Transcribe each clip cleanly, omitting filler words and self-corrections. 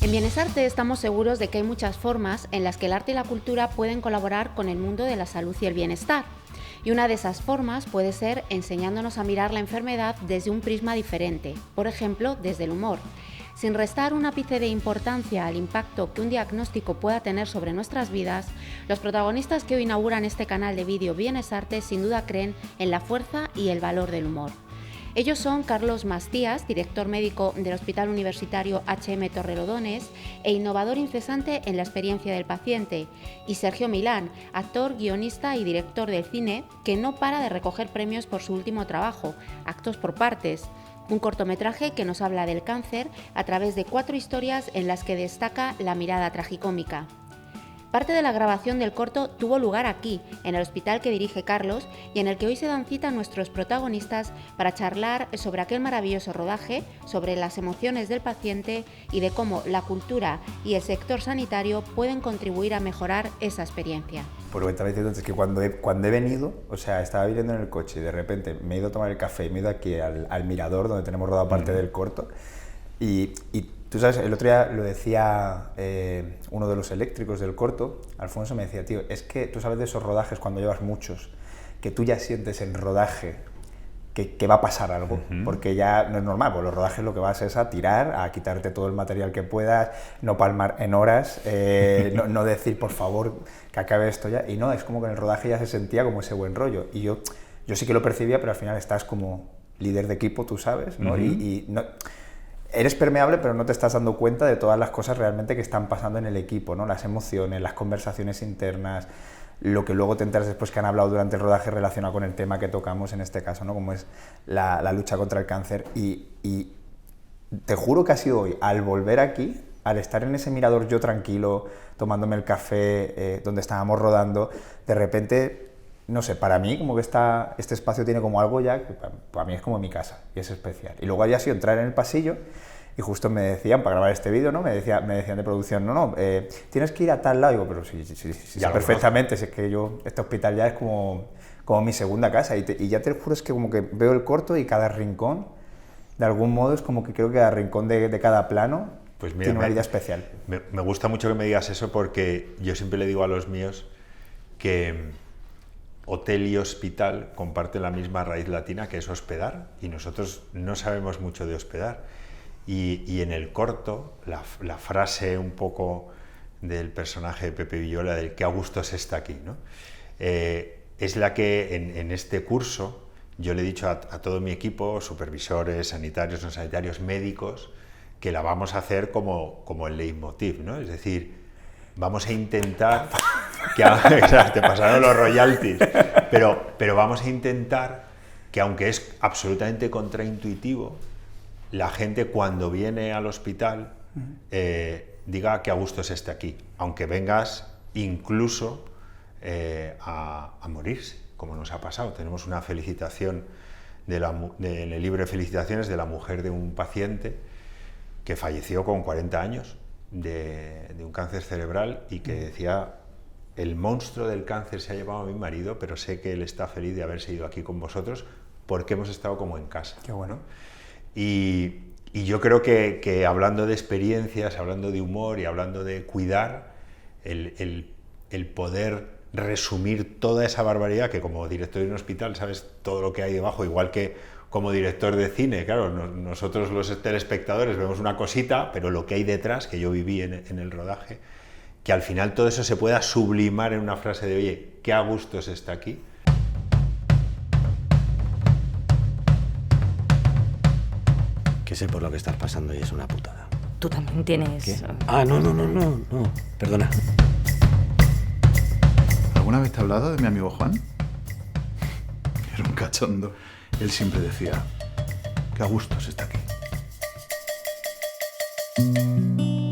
En Bienesarte estamos seguros de que hay muchas formas en las que el arte y la cultura pueden colaborar con el mundo de la salud y el bienestar. Y una de esas formas puede ser enseñándonos a mirar la enfermedad desde un prisma diferente, por ejemplo, desde el humor. Sin restar un ápice de importancia al impacto que un diagnóstico pueda tener sobre nuestras vidas, los protagonistas que hoy inauguran este canal de vídeo Bienesarte sin duda creen en la fuerza y el valor del humor. Ellos son Carlos Mastías, director médico del Hospital Universitario H.M. Torrelodones e innovador incesante en la experiencia del paciente, y Sergio Milán, actor, guionista y director del cine, que no para de recoger premios por su último trabajo, Actos por partes, un cortometraje que nos habla del cáncer a través de 4 historias en las que destaca la mirada tragicómica. Parte de la grabación del corto tuvo lugar aquí, en el hospital que dirige Carlos y en el que hoy se dan cita nuestros protagonistas para charlar sobre aquel maravilloso rodaje, sobre las emociones del paciente y de cómo la cultura y el sector sanitario pueden contribuir a mejorar esa experiencia. Por lo que estaba diciendo es que cuando he venido, o sea, estaba viviendo en el coche y de repente me he ido a tomar el café y me he ido aquí al mirador donde tenemos rodado parte del corto y tú sabes, el otro día lo decía uno de los eléctricos del corto, Alfonso, me decía, tío, es que tú sabes de esos rodajes cuando llevas muchos, que tú ya sientes en rodaje que va a pasar algo, porque ya no es normal, pues los rodajes lo que vas es a tirar, a quitarte todo el material que puedas, no palmar en horas, no decir, por favor, que acabe esto ya, y no, es como que en el rodaje ya se sentía como ese buen rollo, y yo sí que lo percibía, pero al final estás como líder de equipo, tú sabes, ¿no? Y no... Eres permeable, pero no te estás dando cuenta de todas las cosas realmente que están pasando en el equipo, ¿no? Las emociones, las conversaciones internas, lo que luego te enteras después que han hablado durante el rodaje relacionado con el tema que tocamos en este caso, ¿no? Como es la lucha contra el cáncer. Y te juro que ha sido hoy, al volver aquí, al estar en ese mirador yo tranquilo, tomándome el café donde estábamos rodando, de repente... No sé, para mí como que este espacio tiene como algo ya que para mí es como mi casa y es especial. Y luego había sido entrar en el pasillo y justo me decían, para grabar este vídeo, ¿no? Me decían de producción, tienes que ir a tal lado. Digo, pero sí, ya perfectamente, si es que yo, este hospital ya es como mi segunda casa y ya te juro es que como que veo el corto y cada rincón, de algún modo es como que creo que cada rincón de cada plano pues mira, tiene una vida especial. Me gusta mucho que me digas eso porque yo siempre le digo a los míos que... Hotel y hospital comparten la misma raíz latina que es hospedar y nosotros no sabemos mucho de hospedar y en el corto la frase un poco del personaje de Pepe Villola del que a gusto se está aquí, ¿no? Es la que en este curso yo le he dicho a todo mi equipo, supervisores, sanitarios, no sanitarios, médicos, que la vamos a hacer como el leitmotiv, ¿no? Es decir, vamos a intentar... te pasaron los royalties, pero vamos a intentar que, aunque es absolutamente contraintuitivo, la gente cuando viene al hospital diga que a gusto se esté aquí, aunque vengas incluso a morirse, como nos ha pasado. Tenemos una felicitación en el libro de felicitaciones de la mujer de un paciente que falleció con 40 años de un cáncer cerebral y que decía... El monstruo del cáncer se ha llevado a mi marido, pero sé que él está feliz de haberse ido aquí con vosotros porque hemos estado como en casa. Qué bueno. Y yo creo que hablando de experiencias, hablando de humor y hablando de cuidar, el poder resumir toda esa barbaridad que como director de un hospital sabes todo lo que hay debajo, igual que como director de cine, claro, nosotros los telespectadores vemos una cosita, pero lo que hay detrás, que yo viví en el rodaje, que al final todo eso se pueda sublimar en una frase de, oye, qué a gusto se está aquí. Que sé por lo que estás pasando y es una putada. Tú también tienes... ¿Qué? Ah, no, perdona. ¿Alguna vez te he hablado de mi amigo Juan? Era un cachondo. Él siempre decía, qué a gusto se está aquí.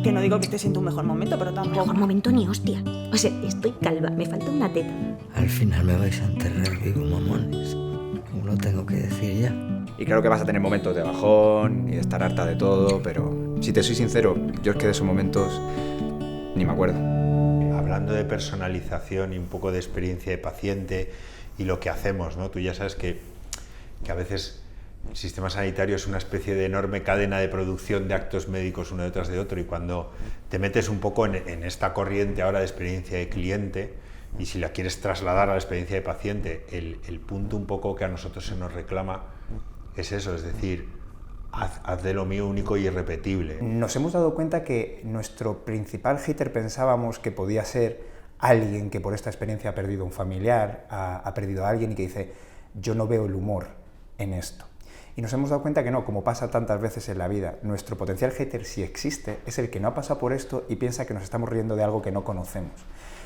Que no digo que estés en tu mejor momento, pero tampoco... Mejor momento ni hostia. O sea, estoy calva, me falta una teta. Al final me vais a enterrar vivo, mamones. ¿Cómo lo tengo que decir ya? Y claro que vas a tener momentos de bajón y de estar harta de todo, pero si te soy sincero, yo es que de esos momentos ni me acuerdo. Hablando de personalización y un poco de experiencia de paciente y lo que hacemos, ¿no? Tú ya sabes que a veces el sistema sanitario es una especie de enorme cadena de producción de actos médicos uno detrás de otro, y cuando te metes un poco en esta corriente ahora de experiencia de cliente, y si la quieres trasladar a la experiencia de paciente, el punto un poco que a nosotros se nos reclama es eso, es decir, haz de lo mío único y irrepetible. Nos hemos dado cuenta que nuestro principal hater pensábamos que podía ser alguien que por esta experiencia ha perdido un familiar, ha perdido a alguien y que dice, yo no veo el humor en esto. Y nos hemos dado cuenta que no, como pasa tantas veces en la vida, nuestro potencial hater, si existe, es el que no ha pasado por esto y piensa que nos estamos riendo de algo que no conocemos.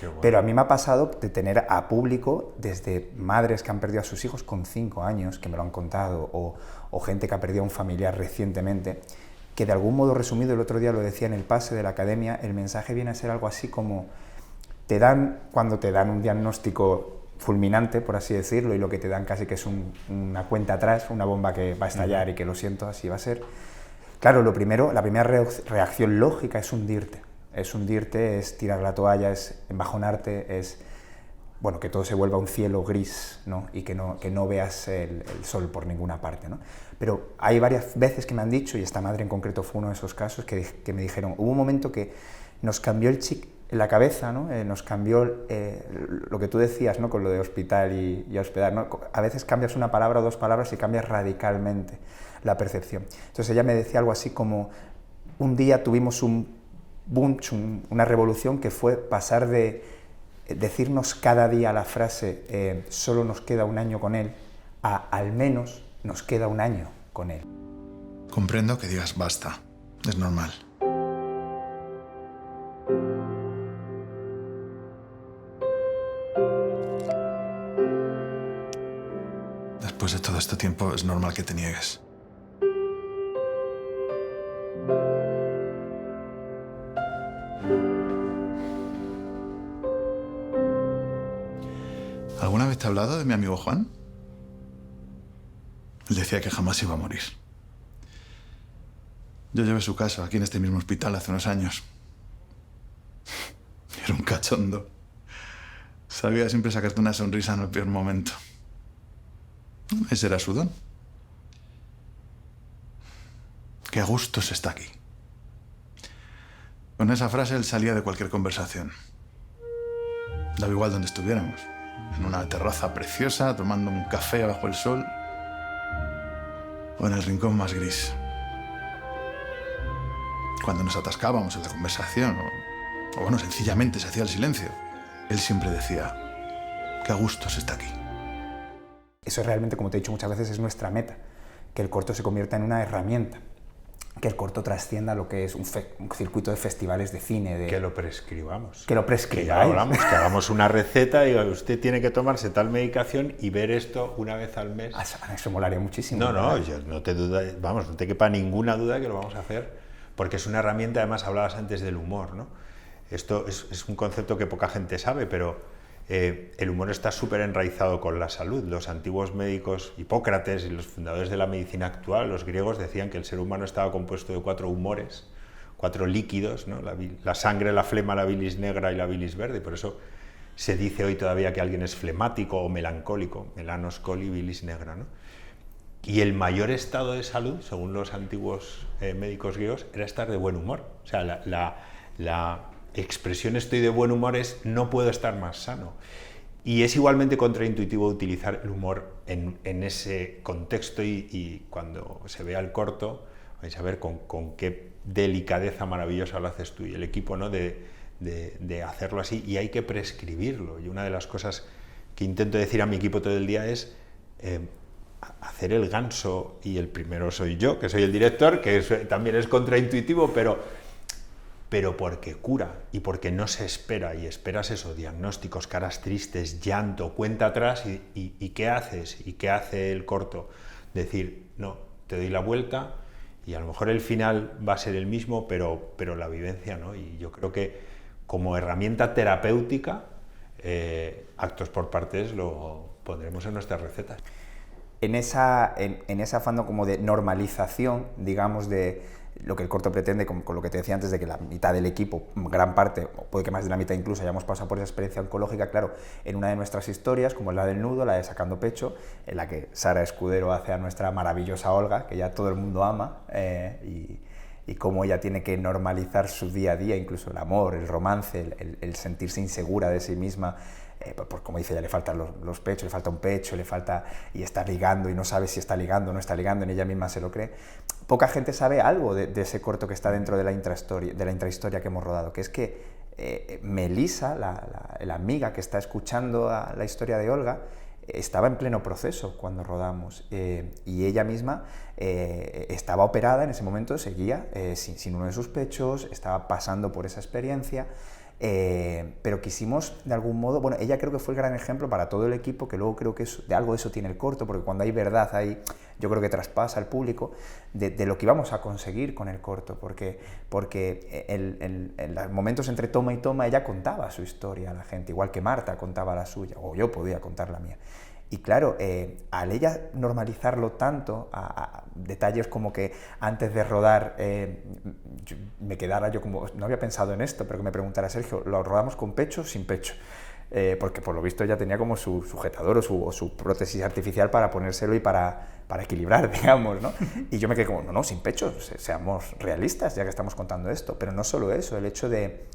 Bueno. Pero a mí me ha pasado de tener a público desde madres que han perdido a sus hijos con 5 años, que me lo han contado, o gente que ha perdido a un familiar recientemente, que de algún modo resumido, el otro día lo decía en el pase de la academia, el mensaje viene a ser algo así como, cuando te dan un diagnóstico fulminante, por así decirlo, y lo que te dan casi que es una cuenta atrás, una bomba que va a estallar y que lo siento, así va a ser. Claro, la primera reacción lógica es hundirte. Es tirar la toalla, es embajonarte, es bueno, que todo se vuelva un cielo gris, ¿no? Y que no veas el sol por ninguna parte, ¿no? Pero hay varias veces que me han dicho, y esta madre en concreto fue uno de esos casos, que me dijeron, hubo un momento que nos cambió el chip en la cabeza, ¿no? Nos cambió lo que tú decías, ¿no? Con lo de hospital y hospedar, ¿no? A veces cambias una palabra o 2 palabras y cambias radicalmente la percepción. Entonces ella me decía algo así como, un día tuvimos una revolución que fue pasar de decirnos cada día la frase solo nos queda un año con él, a al menos nos queda un año con él. Comprendo que digas basta, es normal. Después de todo este tiempo es normal que te niegues. ¿Alguna vez te he hablado de mi amigo Juan? Él decía que jamás iba a morir. Yo llevé su caso aquí en este mismo hospital hace unos años. Era un cachondo. Sabía siempre sacarte una sonrisa en el peor momento. Ese era su don. Qué a gusto se está aquí. Con esa frase él salía de cualquier conversación. Daba igual donde estuviéramos. En una terraza preciosa, tomando un café bajo el sol, o en el rincón más gris. Cuando nos atascábamos en la conversación, o bueno, sencillamente se hacía el silencio, él siempre decía, qué a gusto se está aquí. Eso realmente, como te he dicho muchas veces, es nuestra meta, que el corto se convierta en una herramienta, que el corto trascienda lo que es un circuito de festivales de cine. Que lo prescribamos. Que lo prescribáis. Que hagamos una receta y diga, usted tiene que tomarse tal medicación y ver esto una vez al mes. Eso molaría muchísimo. No, yo no te no te quepa ninguna duda que lo vamos a hacer, porque es una herramienta. Además, hablabas antes del humor, ¿no? Esto es un concepto que poca gente sabe, pero el humor está súper enraizado con la salud. Los antiguos médicos, Hipócrates y los fundadores de la medicina actual, los griegos, decían que el ser humano estaba compuesto de 4 humores, 4 líquidos, ¿no? La sangre, la flema, la bilis negra y la bilis verde. Por eso se dice hoy todavía que alguien es flemático o melancólico, melanos coli, bilis negra, ¿no? Y el mayor estado de salud, según los antiguos médicos griegos, era estar de buen humor. O sea, la expresión estoy de buen humor es no puedo estar más sano. Y es igualmente contraintuitivo utilizar el humor en ese contexto, y cuando se vea el corto vais a ver con qué delicadeza maravillosa lo haces tú y el equipo, ¿no? de de hacerlo así, y hay que prescribirlo. Y una de las cosas que intento decir a mi equipo todo el día es hacer el ganso, y el primero soy yo, que soy el director, que también es contraintuitivo, pero porque cura y porque no se espera, y esperas eso, diagnósticos, caras tristes, llanto, cuenta atrás, y ¿qué haces? ¿Y qué hace el corto? Decir, no, te doy la vuelta, y a lo mejor el final va a ser el mismo, pero la vivencia no. Y yo creo que como herramienta terapéutica, Actos por Partes lo pondremos en nuestras recetas. En ese afán como de normalización, digamos, de lo que el corto pretende, con lo que te decía antes, de que la mitad del equipo, gran parte, o puede que más de la mitad incluso, hayamos pasado por esa experiencia oncológica, claro, en una de nuestras historias, como es la del nudo, la de Sacando Pecho, en la que Sara Escudero hace a nuestra maravillosa Olga, que ya todo el mundo ama, y cómo ella tiene que normalizar su día a día, incluso el amor, el romance, el sentirse insegura de sí misma, pues como dice ella, le faltan los pechos, le falta un pecho, y está ligando y no sabe si está ligando o no está ligando, ni ella misma se lo cree. Poca gente sabe algo de ese corto que está dentro de la intrahistoria que hemos rodado, que es que Melissa, la amiga que está escuchando la historia de Olga, estaba en pleno proceso cuando rodamos, y ella misma estaba operada en ese momento, seguía sin uno de sus pechos, estaba pasando por esa experiencia, pero quisimos de algún modo, bueno, ella creo que fue el gran ejemplo para todo el equipo, que luego creo que de algo de eso tiene el corto, porque cuando hay verdad ahí, yo creo que traspasa al público de lo que íbamos a conseguir con el corto, porque en los momentos entre toma y toma ella contaba su historia a la gente, igual que Marta contaba la suya, o yo podía contar la mía. Y claro, al ella normalizarlo tanto, a detalles como que antes de rodar me quedara yo como, no había pensado en esto, pero que me preguntara, Sergio, ¿lo rodamos con pecho o sin pecho? Porque por lo visto ella tenía como su sujetador o su prótesis artificial para ponérselo y para equilibrar, digamos, ¿no? Y yo me quedé como, no, sin pecho, seamos realistas ya que estamos contando esto. Pero no solo eso, el hecho de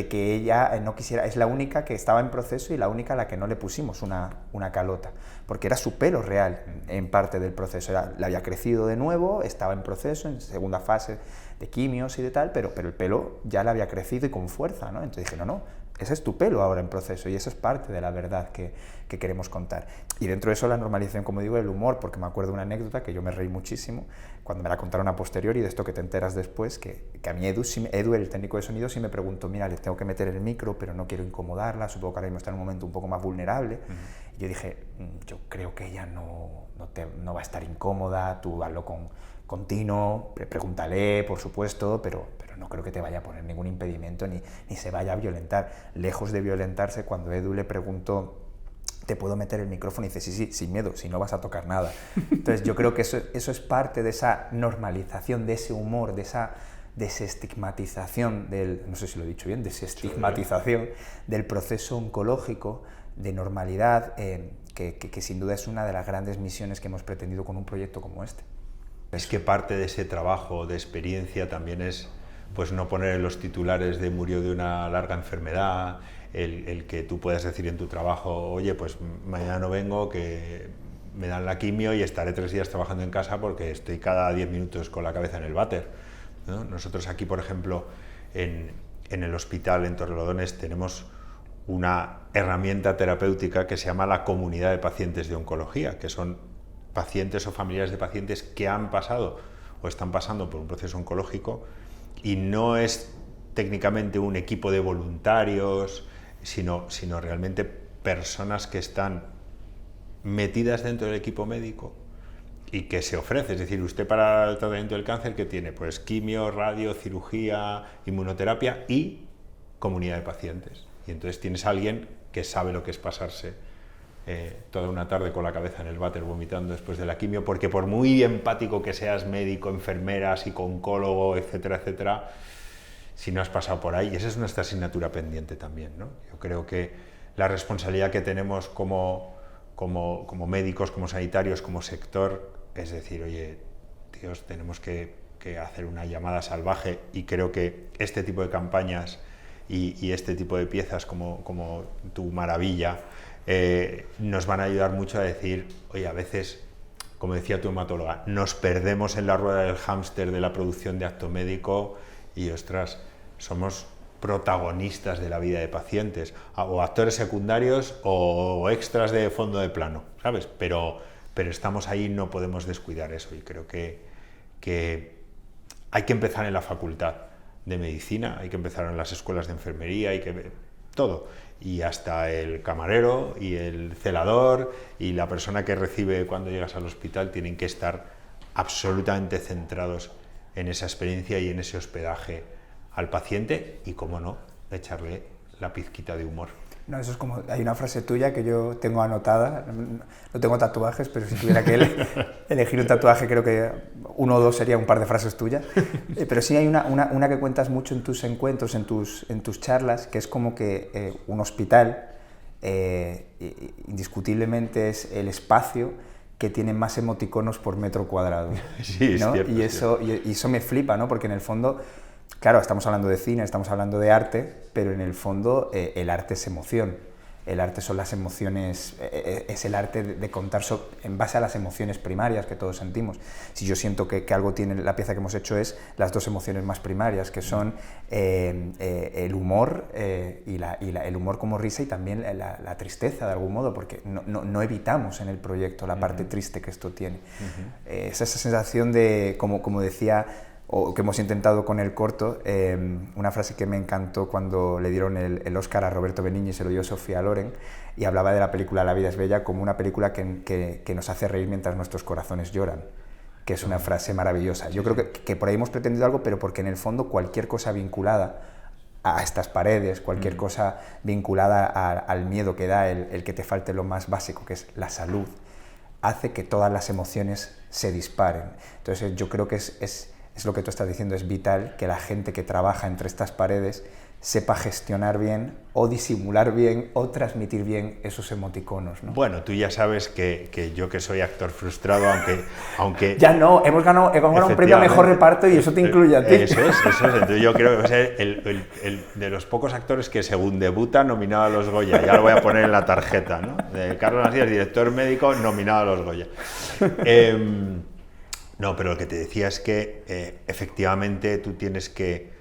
que ella no quisiera, es la única que estaba en proceso y la única a la que no le pusimos una calota, porque era su pelo real en parte del proceso, le había crecido de nuevo, estaba en proceso, en segunda fase de quimios y de tal, pero el pelo ya le había crecido y con fuerza, ¿no? Entonces dije, no, ese es tu pelo ahora en proceso, y eso es parte de la verdad que queremos contar. Y dentro de eso la normalización, como digo, el humor, porque me acuerdo de una anécdota que yo me reí muchísimo cuando me la contaron a posteriori, de esto que te enteras después, que a mí Edu, el técnico de sonido, sí me preguntó, mira, le tengo que meter el micro, pero no quiero incomodarla, supongo que ahora mismo está en un momento un poco más vulnerable. Y yo dije, yo creo que ella no va a estar incómoda, tú hazlo con Tino, pregúntale, por supuesto, pero no creo que te vaya a poner ningún impedimento ni se vaya a violentar. Lejos de violentarse, cuando Edu le preguntó, ¿te puedo meter el micrófono? Y dice, sí, sin miedo, si no vas a tocar nada. Entonces yo creo que eso es parte de esa normalización, de ese humor, de esa desestigmatización no sé si lo he dicho bien, desestigmatización del proceso oncológico, de normalidad, que sin duda es una de las grandes misiones que hemos pretendido con un proyecto como este. Es que parte de ese trabajo de experiencia también es, pues, no poner en los titulares de murió de una larga enfermedad, el que tú puedas decir en tu trabajo, oye, pues mañana no vengo, que me dan la quimio y estaré 3 días trabajando en casa porque estoy cada 10 minutos con la cabeza en el váter, ¿no? Nosotros aquí, por ejemplo, en el hospital, en Torrelodones, tenemos una herramienta terapéutica que se llama la comunidad de pacientes de oncología, que son pacientes o familiares de pacientes que han pasado o están pasando por un proceso oncológico, y no es técnicamente un equipo de voluntarios, sino realmente personas que están metidas dentro del equipo médico y que se ofrece. Es decir, usted para el tratamiento del cáncer, ¿qué tiene? Pues quimio, radio, cirugía, inmunoterapia y comunidad de pacientes. Y entonces tienes a alguien que sabe lo que es pasarse toda una tarde con la cabeza en el váter vomitando después de la quimio, porque por muy empático que seas, médico, enfermera, psico-oncólogo, etcétera, etcétera, si no has pasado por ahí, esa es nuestra asignatura pendiente también, ¿no? Yo creo que la responsabilidad que tenemos como médicos, como sanitarios, como sector, es decir, oye, tíos, tenemos que hacer una llamada salvaje, y creo que este tipo de campañas y este tipo de piezas como Tu Maravilla nos van a ayudar mucho a decir, oye, a veces, como decía tu hematóloga, nos perdemos en la rueda del hámster de la producción de acto médico y, ostras, somos protagonistas de la vida de pacientes, o actores secundarios o extras de fondo de plano, ¿sabes? Pero estamos ahí, no podemos descuidar eso, y creo que hay que empezar en la facultad de medicina, hay que empezar en las escuelas de enfermería, todo, y hasta el camarero y el celador y la persona que recibe cuando llegas al hospital tienen que estar absolutamente centrados en esa experiencia y en ese hospedaje al paciente, y, cómo no, echarle la pizquita de humor. No, eso es como, hay una frase tuya que yo tengo anotada, no tengo tatuajes, pero si tuviera que elegir un tatuaje, creo que 1 o 2 sería un par de frases tuyas, pero sí hay una que cuentas mucho en tus encuentros, en tus charlas, que es como que un hospital indiscutiblemente es el espacio que tiene más emoticonos por metro cuadrado. Sí, es ¿no? cierto, y eso me flipa, ¿no? Porque en el fondo, claro, estamos hablando de cine, estamos hablando de arte, pero en el fondo el arte es emoción. El arte son las emociones, es el arte de contar en base a las emociones primarias que todos sentimos. Si yo siento que algo tiene, la pieza que hemos hecho es las 2 emociones más primarias, que son el humor, el humor como risa, y también la tristeza de algún modo, porque no evitamos en el proyecto la parte triste que esto tiene. Es esa sensación de, como decía, o que hemos intentado con el corto, una frase que me encantó cuando le dieron el Oscar a Roberto Benigni, se lo dio Sofía Loren, y hablaba de la película La vida es bella como una película que nos hace reír mientras nuestros corazones lloran, que es una frase maravillosa. Yo creo que por ahí hemos pretendido algo, pero porque en el fondo cualquier cosa vinculada a estas paredes, cualquier cosa vinculada al miedo que da el que te falte lo más básico, que es la salud, hace que todas las emociones se disparen. Entonces yo creo que es lo que tú estás diciendo, es vital que la gente que trabaja entre estas paredes sepa gestionar bien, o disimular bien, o transmitir bien esos emoticonos, ¿no? Bueno, tú ya sabes que yo, que soy actor frustrado, aunque Ya no, hemos ganado un premio a mejor reparto y eso te incluye a ti. Eso es. Entonces yo creo que va a ser el de los pocos actores que según debuta nominado a los Goya. Ya lo voy a poner en la tarjeta, ¿no? De Carlos Macías, director médico, nominado a los Goya. No, pero lo que te decía es que efectivamente tú tienes que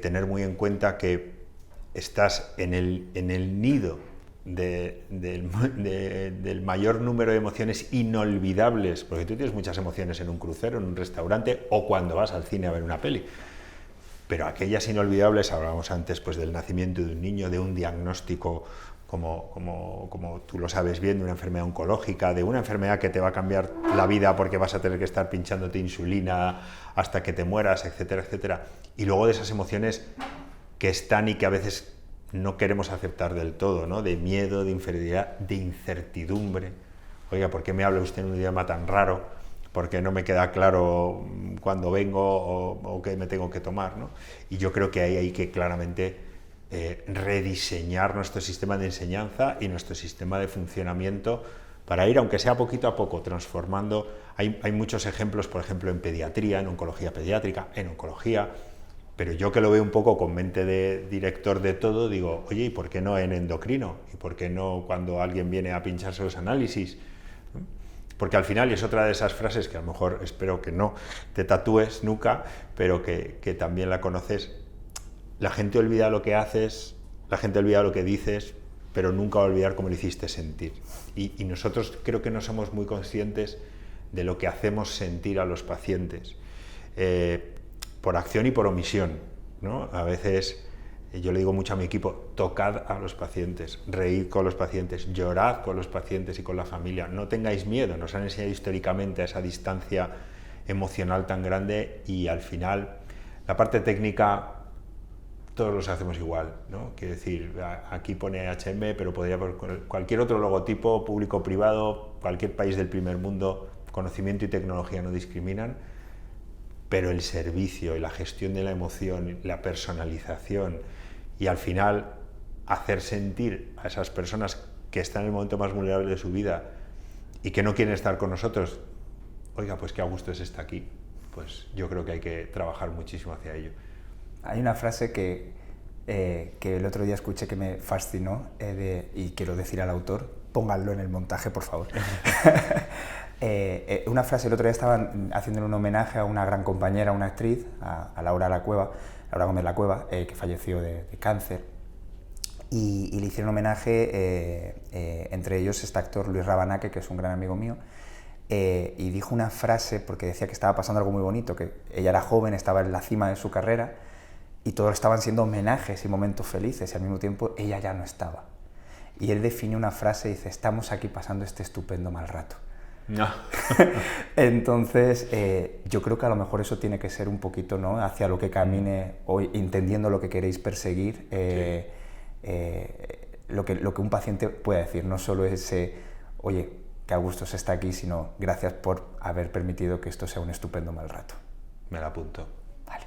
tener muy en cuenta que estás en el nido del mayor número de emociones inolvidables, porque tú tienes muchas emociones en un crucero, en un restaurante, o cuando vas al cine a ver una peli. Pero aquellas inolvidables, hablábamos antes pues del nacimiento de un niño, de un diagnóstico como tú lo sabes bien, de una enfermedad oncológica, de una enfermedad que te va a cambiar la vida porque vas a tener que estar pinchándote insulina hasta que te mueras, etcétera, etcétera. Y luego de esas emociones que están y que a veces no queremos aceptar del todo, ¿no? De miedo, de inferioridad, de incertidumbre. Oiga, ¿por qué me habla usted en un idioma tan raro? ¿Por qué no me queda claro cuándo vengo o qué me tengo que tomar, ¿no? Y yo creo que ahí hay que claramente rediseñar nuestro sistema de enseñanza y nuestro sistema de funcionamiento para ir, aunque sea poquito a poco, transformando. Hay muchos ejemplos, por ejemplo, en pediatría, en oncología pediátrica, en oncología, pero yo que lo veo un poco con mente de director de todo, digo, oye, ¿y por qué no en endocrino? ¿Y por qué no cuando alguien viene a pincharse los análisis? Porque al final, y es otra de esas frases que a lo mejor espero que no te tatúes nunca, pero que también la conoces. La gente olvida lo que haces, la gente olvida lo que dices, pero nunca va a olvidar cómo lo hiciste sentir. Y nosotros creo que no somos muy conscientes de lo que hacemos sentir a los pacientes, por acción y por omisión, ¿no? A veces, yo le digo mucho a mi equipo, tocad a los pacientes, reíd con los pacientes, llorad con los pacientes y con la familia, no tengáis miedo. Nos han enseñado históricamente a esa distancia emocional tan grande, y al final la parte técnica todos los hacemos igual, ¿no? Quiero decir, aquí pone HM, pero podría poner cualquier otro logotipo, público-privado, cualquier país del primer mundo. Conocimiento y tecnología no discriminan, pero el servicio y la gestión de la emoción, la personalización, y al final hacer sentir a esas personas que están en el momento más vulnerable de su vida y que no quieren estar con nosotros, oiga, pues qué a gusto es estar aquí. Pues yo creo que hay que trabajar muchísimo hacia ello. Hay una frase que el otro día escuché que me fascinó, y quiero decir al autor, pónganlo en el montaje, por favor. Una frase, el otro día estaban haciendo un homenaje a una gran compañera, una actriz, a Laura Gómez La Cueva, que falleció de cáncer, y le hicieron homenaje, entre ellos este actor Luis Rabanaque, que es un gran amigo mío, y dijo una frase porque decía que estaba pasando algo muy bonito, que ella era joven, estaba en la cima de su carrera, y todos estaban siendo homenajes y momentos felices, y al mismo tiempo ella ya no estaba. Y él define una frase y dice: estamos aquí pasando este estupendo mal rato. No. Entonces, yo creo que a lo mejor eso tiene que ser un poquito, ¿no?, hacia lo que camine hoy, entendiendo lo que queréis perseguir, lo que un paciente puede decir, no solo ese, oye, qué a gusto se está aquí, sino gracias por haber permitido que esto sea un estupendo mal rato. Me la apunto. Vale.